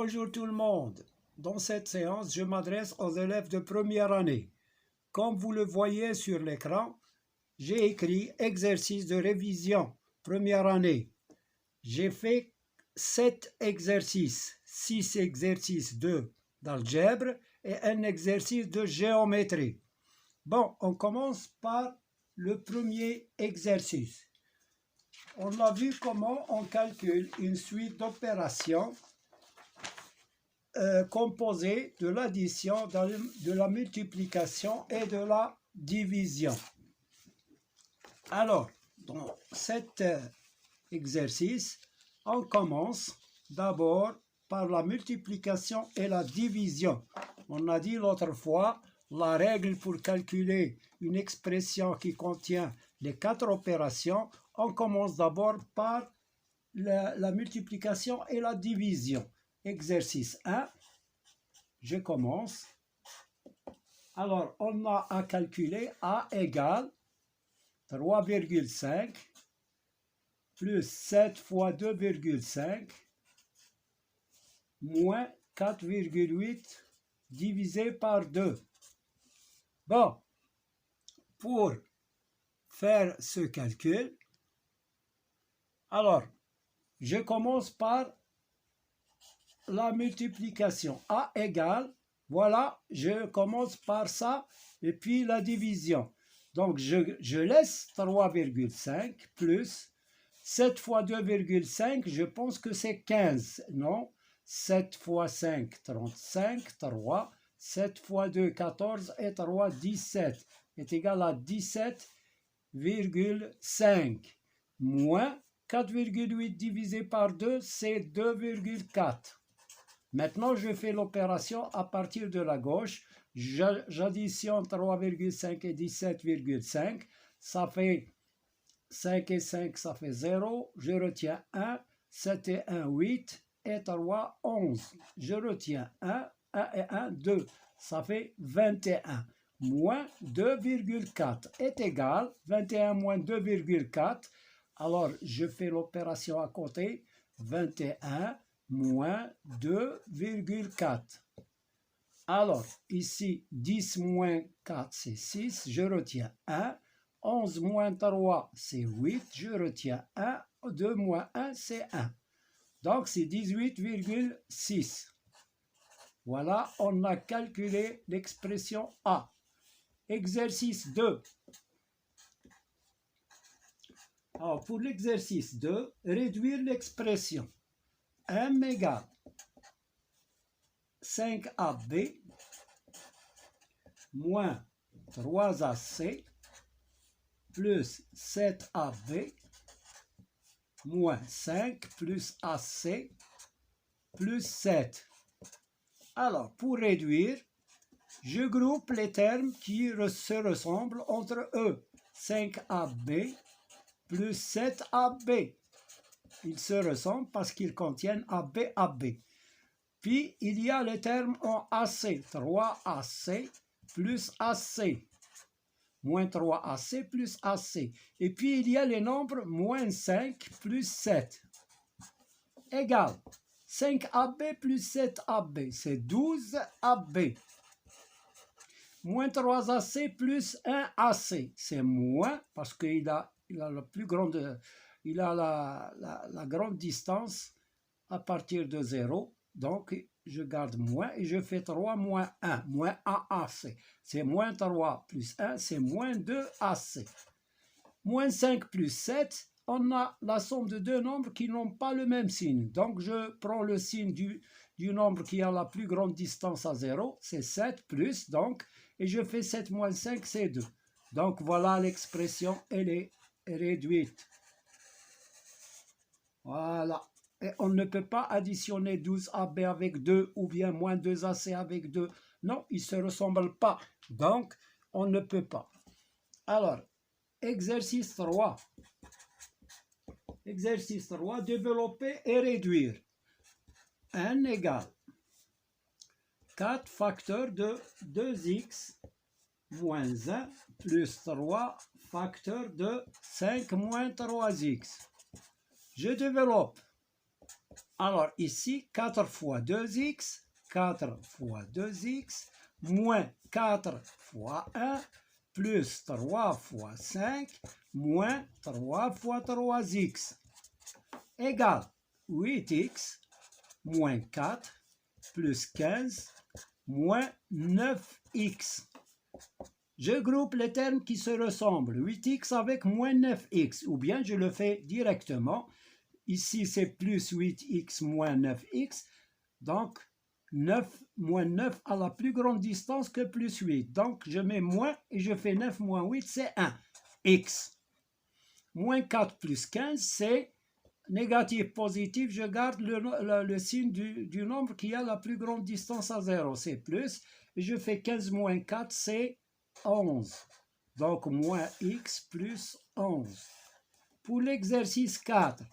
Bonjour tout le monde. Dans cette séance, je m'adresse aux élèves de première année. Comme vous le voyez sur l'écran, j'ai écrit exercice de révision première année. J'ai fait 7 exercices, 6 exercices d'algèbre et un exercice de géométrie. Bon, on commence par le premier exercice. On a vu comment on calcule une suite d'opérations composée de l'addition, de la multiplication et de la division. Alors, dans cet exercice, on commence d'abord par la multiplication et la division. On a dit l'autre fois, la règle pour calculer une expression qui contient les 4 opérations, on commence d'abord par la multiplication et la division. Exercice 1, je commence. Alors, on a à calculer A égale 3,5 plus 7 fois 2,5 moins 4,8 divisé par 2. Bon, pour faire ce calcul, alors, je commence par la multiplication. A égale, voilà, je commence par ça, et puis la division. Donc, je laisse 3,5 plus 7 fois 2,5, je pense que c'est 15, non? 7 fois 5, 35, 3, 7 fois 2, 14, et 3, 17, est égal à 17,5, moins 4,8 divisé par 2, c'est 2,4. Maintenant, je fais l'opération à partir de la gauche. J'additionne 3,5 et 17,5. Ça fait 5 et 5, ça fait 0. Je retiens 1. 7 et 1, 8. Et 3, 11. Je retiens 1. 1 et 1, 2. Ça fait 21. Moins 2,4 est égal. 21 moins 2,4. Alors, je fais l'opération à côté. 21 moins 2,4. Alors, ici, 10 moins 4, c'est 6. Je retiens 1. 11 moins 3, c'est 8. Je retiens 1. 2 moins 1, c'est 1. Donc, c'est 18,6. Voilà, on a calculé l'expression A. Exercice 2. Alors, pour l'exercice 2, réduire l'expression. M égale 5AB moins 3AC plus 7AB moins 5 plus AC plus 7. Alors, pour réduire, je groupe les termes qui se ressemblent entre eux. 5AB plus 7AB. Ils se ressemblent parce qu'ils contiennent AB, AB. Puis, il y a les termes en AC. 3AC plus AC. Moins 3AC plus AC. Et puis, il y a les nombres moins 5 plus 7. Égal. 5AB plus 7AB. C'est 12AB. Moins 3AC plus 1AC. C'est moins, parce qu'il a la plus grande... Il a la grande distance à partir de 0. Donc, je garde moins et je fais 3 moins 1. Moins 1AC. C'est moins 3 plus 1, c'est moins 2AC. Moins 5 plus 7, on a la somme de deux nombres qui n'ont pas le même signe. Donc, je prends le signe du nombre qui a la plus grande distance à 0. C'est 7 plus, donc, et je fais 7 moins 5, c'est 2. Donc, voilà l'expression, elle est réduite. Voilà. Et on ne peut pas additionner 12AB avec 2 ou bien moins 2AC avec 2. Non, ils ne se ressemblent pas. Donc, on ne peut pas. Alors, exercice 3. Exercice 3, développer et réduire. N égale 4 facteurs de 2x moins 1 plus 3 facteurs de 5 moins 3x. Je développe Alors ici, 4 fois 2x, 4 fois 2x, moins 4 fois 1, plus 3 fois 5, moins 3 fois 3x, égale 8x, moins 4, plus 15, moins 9x. Je groupe les termes qui se ressemblent, 8x avec moins 9x, ou bien je le fais directement. Ici, c'est plus 8x moins 9x, donc 9 moins 9 à la plus grande distance que plus 8. Donc, je mets moins et je fais 9 moins 8, c'est 1. X. Moins 4 plus 15, c'est négatif, positif. Je garde le signe du nombre qui a la plus grande distance à 0, c'est plus. Et je fais 15 moins 4, c'est 11. Donc, moins x plus 11. Pour l'exercice 4,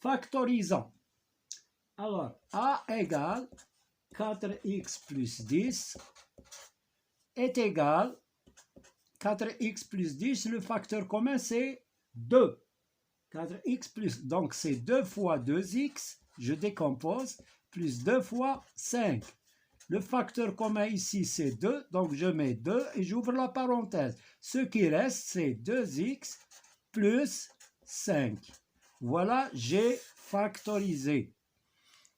factorisons. Alors, a égale 4x plus 10 est égal 4x plus 10, le facteur commun c'est 2. 4x plus, donc c'est 2 fois 2x, je décompose, plus 2 fois 5. Le facteur commun ici c'est 2, donc je mets 2 et j'ouvre la parenthèse. Ce qui reste c'est 2x plus 5. Voilà, j'ai factorisé.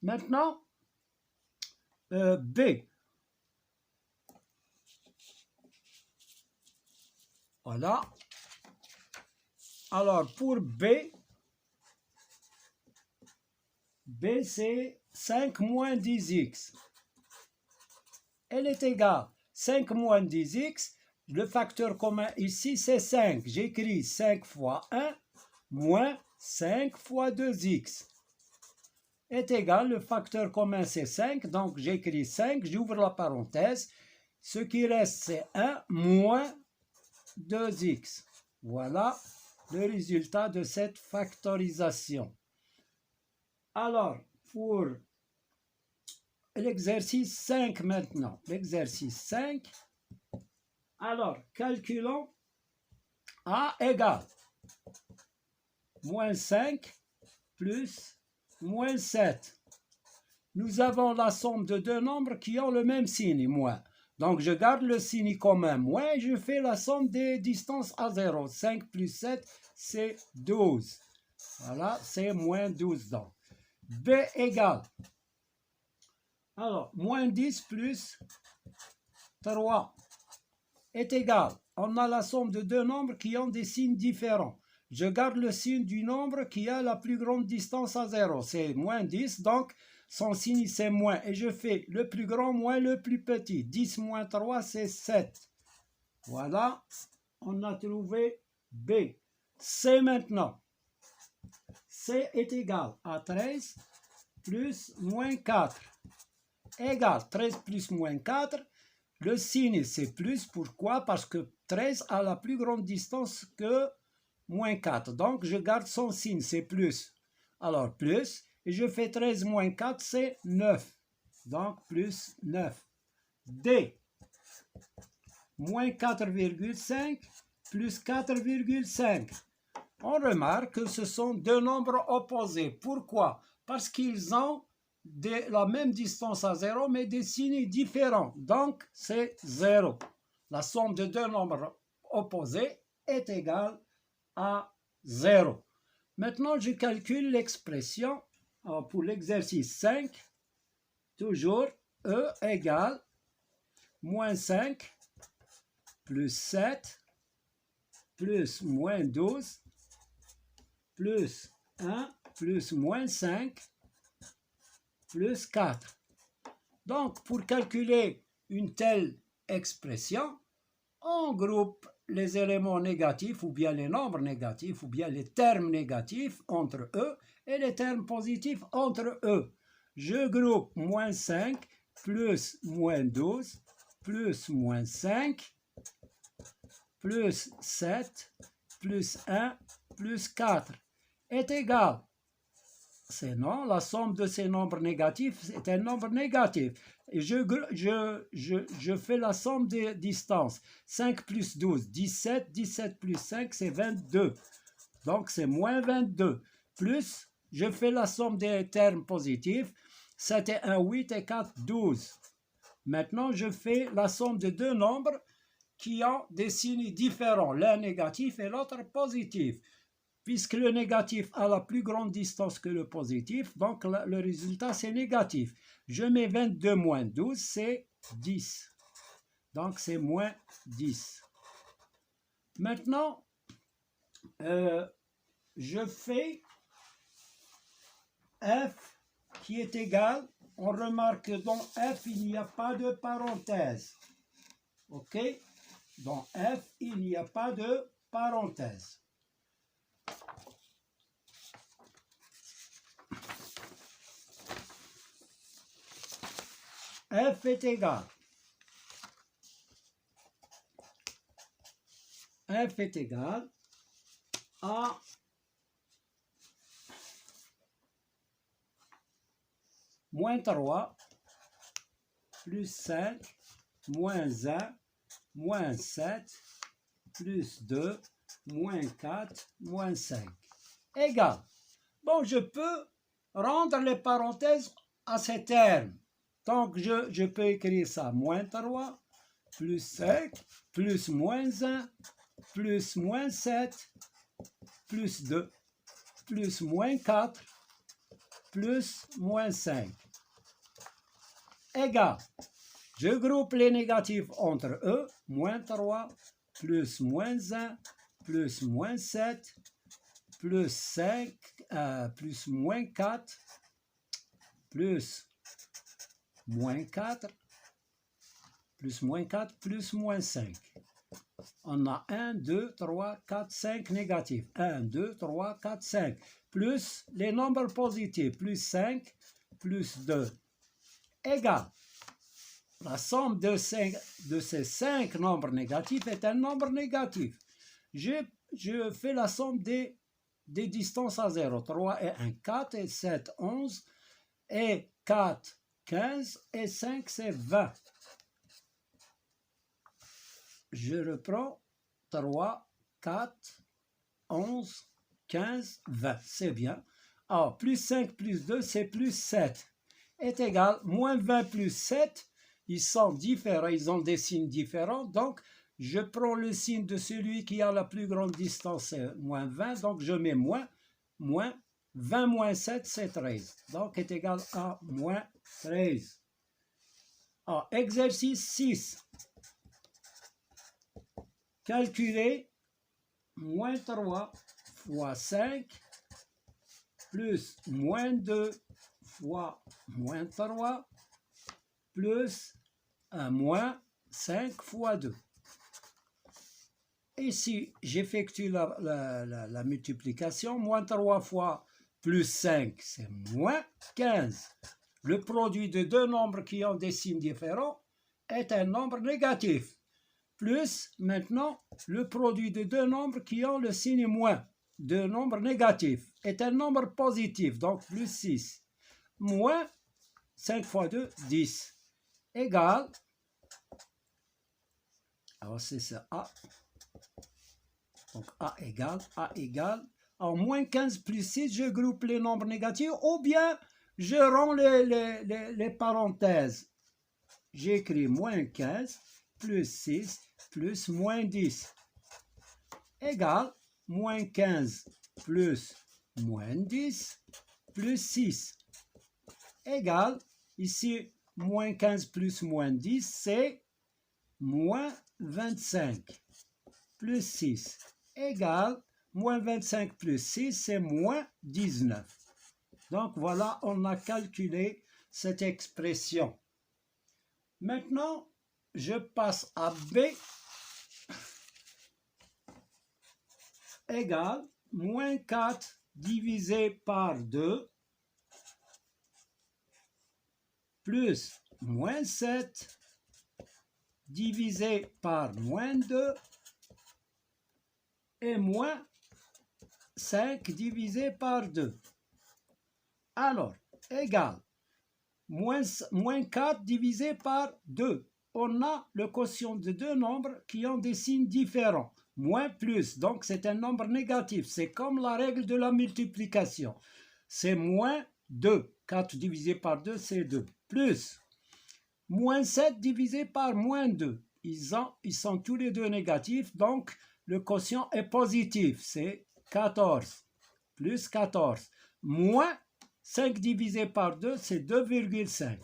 Maintenant, B. Voilà. Alors, pour B c'est 5 moins 10x. Elle est égale 5 moins 10x. Le facteur commun ici, c'est 5. J'écris 5 fois 1 moins 5 fois 2x. Est égal, le facteur commun, c'est 5. Donc, j'écris 5, j'ouvre la parenthèse. Ce qui reste, c'est 1 moins 2x. Voilà le résultat de cette factorisation. Alors, pour l'exercice 5 maintenant. L'exercice 5. Alors, calculons A égale moins 5 plus moins 7. Nous avons la somme de deux nombres qui ont le même signe, moins. Donc, je garde le signe commun, moins, et je fais la somme des distances à 0. 5 plus 7, c'est 12. Voilà, c'est moins 12 donc. B égale. Alors, moins 10 plus 3 est égal. On a la somme de deux nombres qui ont des signes différents. Je garde le signe du nombre qui a la plus grande distance à 0. C'est moins 10, donc son signe c'est moins. Et je fais le plus grand moins le plus petit. 10 moins 3, c'est 7. Voilà, on a trouvé B. C maintenant. C est égal à 13 plus moins 4. Égal 13 plus moins 4. Le signe c'est plus. Pourquoi? Parce que 13 a la plus grande distance que moins 4. Donc, je garde son signe, c'est plus. Alors, plus, et je fais 13 moins 4, c'est 9. Donc, plus 9. D. Moins 4,5 plus 4,5. On remarque que ce sont deux nombres opposés. Pourquoi? Parce qu'ils ont la même distance à 0, mais des signes différents. Donc, c'est 0. La somme de deux nombres opposés est égale à 0. Maintenant, je calcule l'expression pour l'exercice 5. Toujours E égale moins 5 plus 7 plus moins 12 plus 1 plus moins 5 plus 4. Donc, pour calculer une telle expression, on groupe les éléments négatifs ou bien les nombres négatifs ou bien les termes négatifs entre eux et les termes positifs entre eux. Je groupe moins 5 plus moins 12 plus moins 5 plus 7 plus 1 plus 4 est égal. Sinon, la somme de ces nombres négatifs est un nombre négatif. Et je fais la somme des distances. 5 plus 12, 17. 17 plus 5, c'est 22. Donc, c'est moins 22. Plus, je fais la somme des termes positifs. 7 et 1, 8 et 4, 12. Maintenant, je fais la somme de deux nombres qui ont des signes différents, l'un négatif et l'autre positif. Puisque le négatif a la plus grande distance que le positif, donc le résultat c'est négatif. Je mets 22 moins 12, c'est 10. Donc c'est moins 10. Maintenant, je fais f qui est égal. On remarque que dans f, il n'y a pas de parenthèse. OK? Dans f, il n'y a pas de parenthèse. F est égal. F est égal à moins 3 plus 5 moins 1 moins 7 plus 2 moins 4 moins 5 égale. Bon, je peux rendre les parenthèses à ces termes. Donc, je peux écrire ça moins 3 plus 5 plus moins 1 plus moins 7 plus 2 plus moins 4 plus moins 5 égale. Je groupe les négatifs entre eux. Moins 3 plus moins 1 plus moins 7 plus 5 plus moins 4 plus moins 4 plus moins 4 plus moins 5. On a 1, 2, 3, 4, 5 négatifs. 1, 2, 3, 4, 5. Plus les nombres positifs. Plus 5, plus 2. Égale. La somme de ces 5 nombres négatifs est un nombre négatif. Je fais la somme des distances à 0. 3 et 1, 4 et 7, 11. Et 4, 15 et 5, c'est 20. Je reprends 3, 4, 11, 15, 20. C'est bien. Alors, plus 5 plus 2, c'est plus 7. Est égal, moins 20 plus 7, ils sont différents, ils ont des signes différents. Donc, je prends le signe de celui qui a la plus grande distance, c'est moins 20. Donc, je mets moins. 20 moins 7, c'est 13. Donc, est égal à moins 13. Alors, exercice 6. Calculer moins 3 fois 5 plus moins 2 fois moins 3 plus moins 5 fois 2. Ici, j'effectue la multiplication. Moins 3 fois plus 5, c'est moins 15. Le produit de deux nombres qui ont des signes différents est un nombre négatif. Plus, maintenant, le produit de deux nombres qui ont le signe moins. Deux nombres négatifs est un nombre positif, donc plus 6. Moins 5 fois 2, 10. Égale, alors c'est ça, A. Donc A égale. En moins 15 plus 6, je groupe les nombres négatifs ou bien je rends les parenthèses. J'écris moins 15 plus 6 plus moins 10 égale moins 15 plus moins 10 plus 6 égale, ici, moins 15 plus moins 10, c'est moins 25 plus 6 égale, moins 25 plus 6, c'est moins 19. Donc voilà, on a calculé cette expression. Maintenant, je passe à B égale moins 4 divisé par 2 plus moins 7 divisé par moins 2 et moins 5 divisé par 2. Alors, égale moins 4 divisé par 2. On a le quotient de deux nombres qui ont des signes différents. moins plus. Donc, c'est un nombre négatif. C'est comme la règle de la multiplication. C'est moins 2. 4 divisé par 2, c'est 2. Plus moins 7 divisé par moins 2. Ils sont tous les deux négatifs, donc le quotient est positif. C'est 14. Plus 14. Moins 5 divisé par 2, c'est 2,5.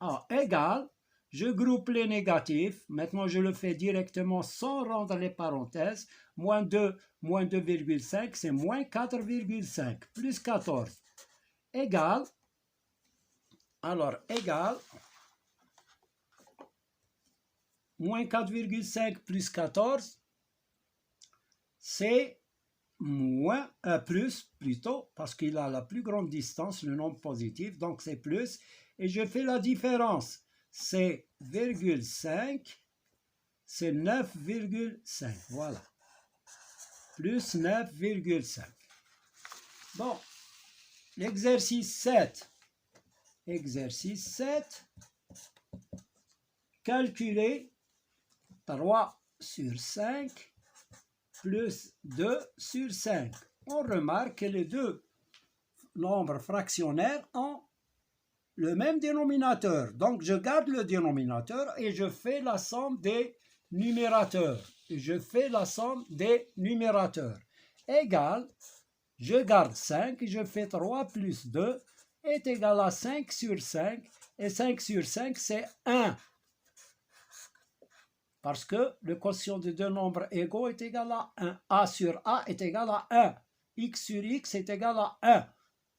Alors, égal, je groupe les négatifs. Maintenant, je le fais directement sans rendre les parenthèses. Moins 2, moins 2,5, c'est moins 4,5. Plus 14. Égal. Alors, égal. Moins 4,5 plus 14, c'est moins, plus plutôt, parce qu'il a la plus grande distance, le nombre positif, donc c'est plus. Et je fais la différence. C'est 0,5, c'est 9,5. Voilà. Plus 9,5. Bon, l'exercice 7. Exercice 7. Calculer 3 sur 5 plus 2 sur 5. On remarque que les deux nombres fractionnaires ont le même dénominateur. Donc, je garde le dénominateur et je fais la somme des numérateurs. Égal, je garde 5, je fais 3 plus 2 est égal à 5 sur 5. Et 5 sur 5, c'est 1. Parce que le quotient de deux nombres égaux est égal à 1. A sur A est égal à 1. X sur X est égal à 1.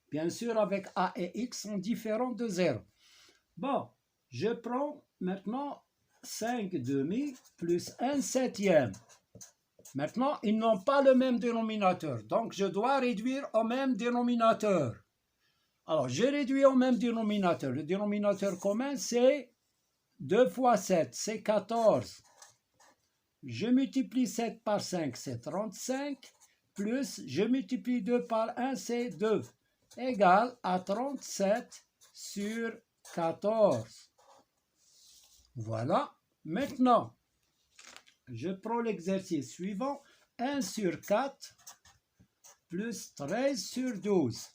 Bien sûr, avec A et X sont différents de 0. Bon, je prends maintenant 5 demi plus 1 septième. Maintenant, ils n'ont pas le même dénominateur. Donc, je dois réduire au même dénominateur. Alors, je réduis au même dénominateur. Le dénominateur commun, c'est 2 fois 7, c'est 14. Je multiplie 7 par 5, c'est 35. Plus, je multiplie 2 par 1, c'est 2. Égal à 37 sur 14. Voilà. Maintenant, je prends l'exercice suivant. 1 sur 4 plus 13 sur 12.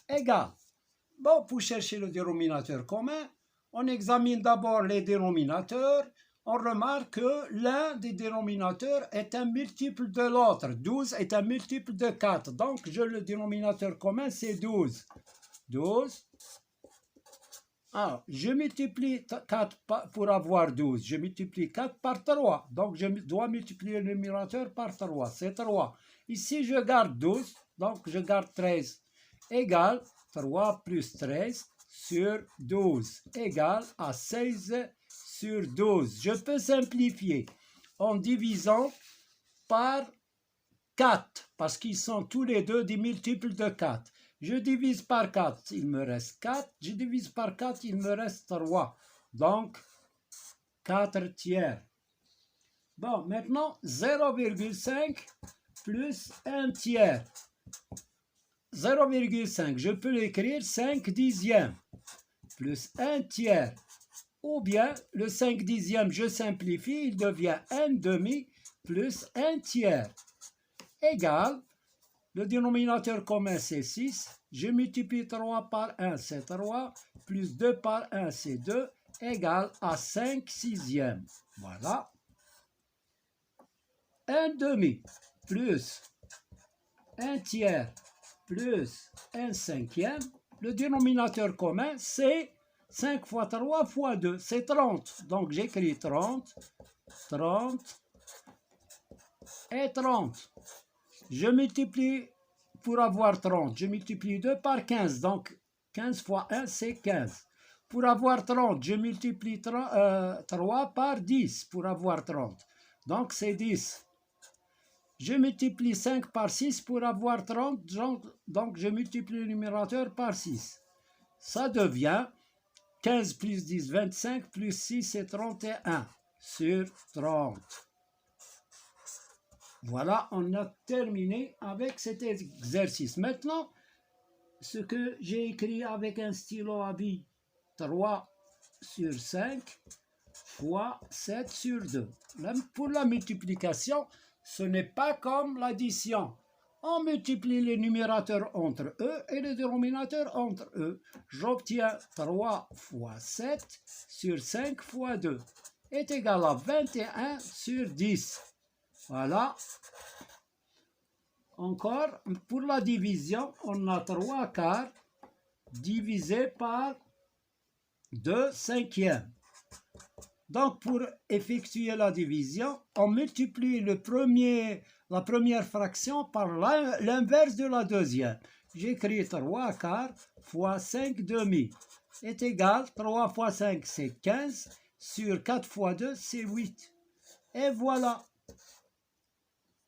Égal. Bon, pour chercher le dénominateur commun, on examine d'abord les dénominateurs. On remarque que l'un des dénominateurs est un multiple de l'autre. 12 est un multiple de 4. Donc, le dénominateur commun, c'est 12. 12. Alors, je multiplie 4 pour avoir 12. Je multiplie 4 par 3. Donc, je dois multiplier le numérateur par 3. C'est 3. Ici, je garde 12. Donc, je garde 13. Égal 3 plus 13 sur 12. Égal à 16 sur 12. Je peux simplifier en divisant par 4. Parce qu'ils sont tous les deux des multiples de 4. Je divise par 4, il me reste 4. Je divise par 4, il me reste 3. Donc, 4 tiers. Bon, maintenant, 0,5 plus 1 tiers. 0,5, je peux l'écrire 5 dixièmes. Plus 1 tiers. Ou bien, le 5 dixième, je simplifie, il devient 1 demi plus 1 tiers. Égal. Le dénominateur commun, c'est 6. Je multiplie 3 par 1, c'est 3. Plus 2 par 1, c'est 2. Égal à 5 sixièmes. Voilà. 1 demi plus 1 tiers plus 1 cinquième. Le dénominateur commun, c'est 5 fois 3 fois 2. C'est 30. Donc, j'écris 30, 30 et 30. Je multiplie, pour avoir 30, je multiplie 2 par 15. Donc, 15 fois 1, c'est 15. Pour avoir 30, je multiplie 3 par 10 pour avoir 30. Donc, c'est 10. Je multiplie 5 par 6 pour avoir 30. Donc, je multiplie le numérateur par 6. Ça devient 15 plus 10, 25, plus 6, c'est 31 sur 30. Voilà, on a terminé avec cet exercice. Maintenant, ce que j'ai écrit avec un stylo à billes, 3 sur 5, fois 7 sur 2. Pour la multiplication, ce n'est pas comme l'addition. On multiplie les numérateurs entre eux et les dénominateurs entre eux. J'obtiens 3 fois 7 sur 5 fois 2 est égal à 21 sur 10. Voilà. Encore, pour la division, on a 3 quarts divisé par 2 cinquièmes. Donc, pour effectuer la division, on multiplie la première fraction par l'inverse de la deuxième. J'écris 3 quarts fois 5 demi est égal, 3 fois 5 c'est 15, sur 4 fois 2 c'est 8. Et voilà.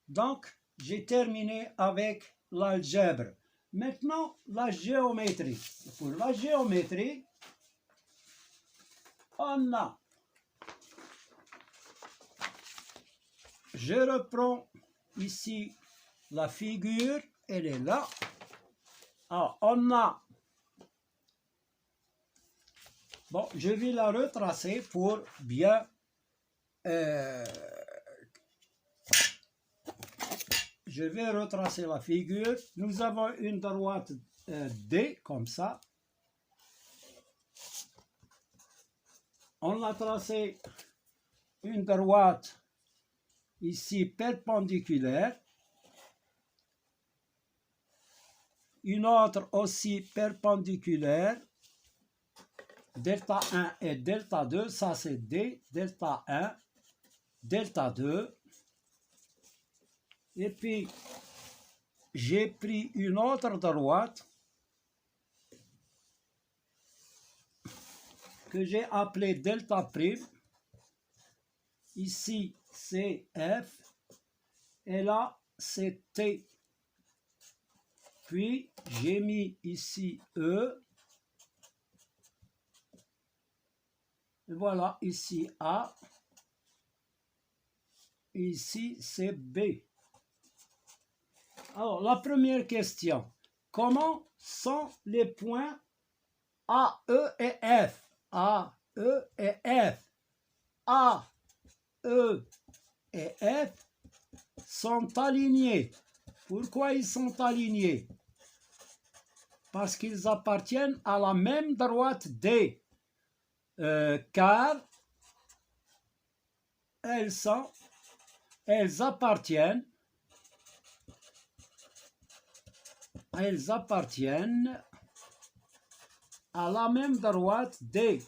Donc, j'ai terminé avec l'algèbre. Maintenant, la géométrie. Pour la géométrie, on a... Je reprends ici la figure, elle est là. Alors, on a... Bon, je vais la retracer pour bien... je vais retracer la figure. Nous avons une droite D, comme ça. On a tracé une droite ici perpendiculaire, une autre aussi perpendiculaire, delta 1 et delta 2, ça c'est D, delta 1, delta 2, et puis j'ai pris une autre droite que j'ai appelée delta prime, ici c'est F, et là c'est T. Puis j'ai mis ici E, et voilà ici A, ici c'est B. Alors la première question, comment sont les points A, E et F? A, E et F. A, E et F sont alignés. Pourquoi ils sont alignés? Parce qu'ils appartiennent à la même droite D, car elles appartiennent à la même droite D.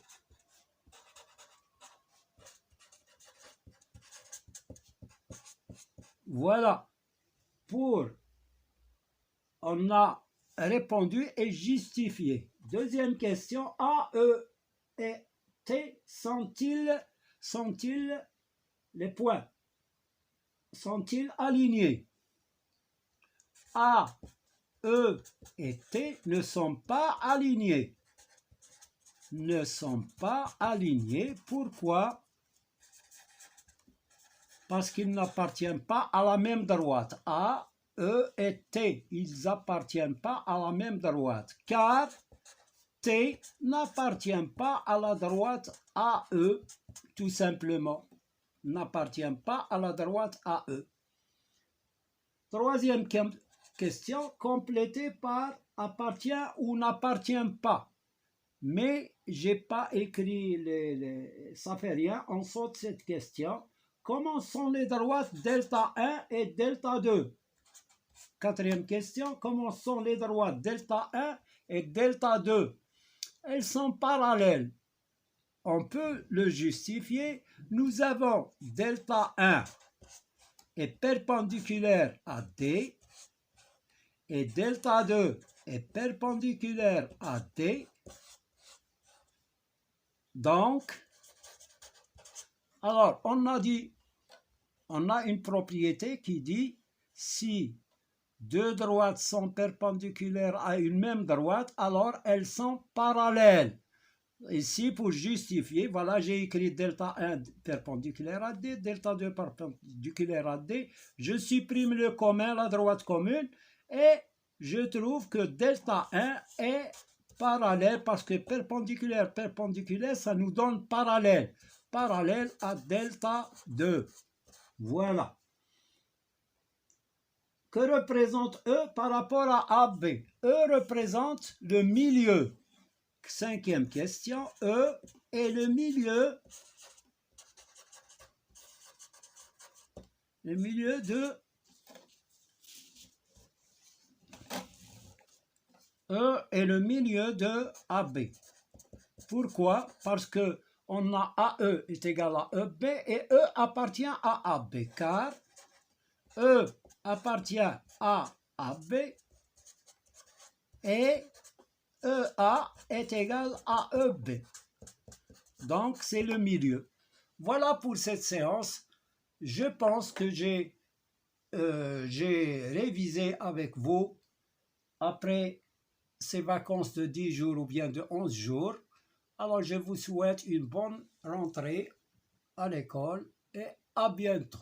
Voilà. On a répondu et justifié. Deuxième question. A, E et T sont-ils les points? Sont-ils alignés? A, E et T ne sont pas alignés. Ne sont pas alignés. Pourquoi? Parce qu'ils n'appartiennent pas à la même droite. A, E et T, ils n'appartiennent pas à la même droite. Car T n'appartient pas à la droite AE, tout simplement. N'appartient pas à la droite AE. Troisième question, complétée par appartient ou n'appartient pas. Mais je n'ai pas écrit ça fait rien, on saute cette question. Comment sont les droites delta 1 et delta 2? Quatrième question, comment sont les droites delta 1 et delta 2? Elles sont parallèles. On peut le justifier. Nous avons delta 1 est perpendiculaire à D et delta 2 est perpendiculaire à D. Donc, alors on a une propriété qui dit si deux droites sont perpendiculaires à une même droite, alors elles sont parallèles. Ici, pour justifier, voilà, j'ai écrit delta 1 perpendiculaire à D, delta 2 perpendiculaire à D. Je supprime le commun, la droite commune, et je trouve que delta 1 est parallèle, parce que perpendiculaire, ça nous donne parallèle. parallèle à delta 2. Voilà. Que représente E par rapport à AB? E représente le milieu. Cinquième question, E est le milieu de E est le milieu de AB. Pourquoi? Parce que on a AE est égal à EB et E appartient à AB, car E appartient à AB et EA est égal à EB. Donc, c'est le milieu. Voilà pour cette séance. Je pense que j'ai révisé avec vous après ces vacances de 10 jours ou bien de 11 jours. Alors, je vous souhaite une bonne rentrée à l'école et à bientôt.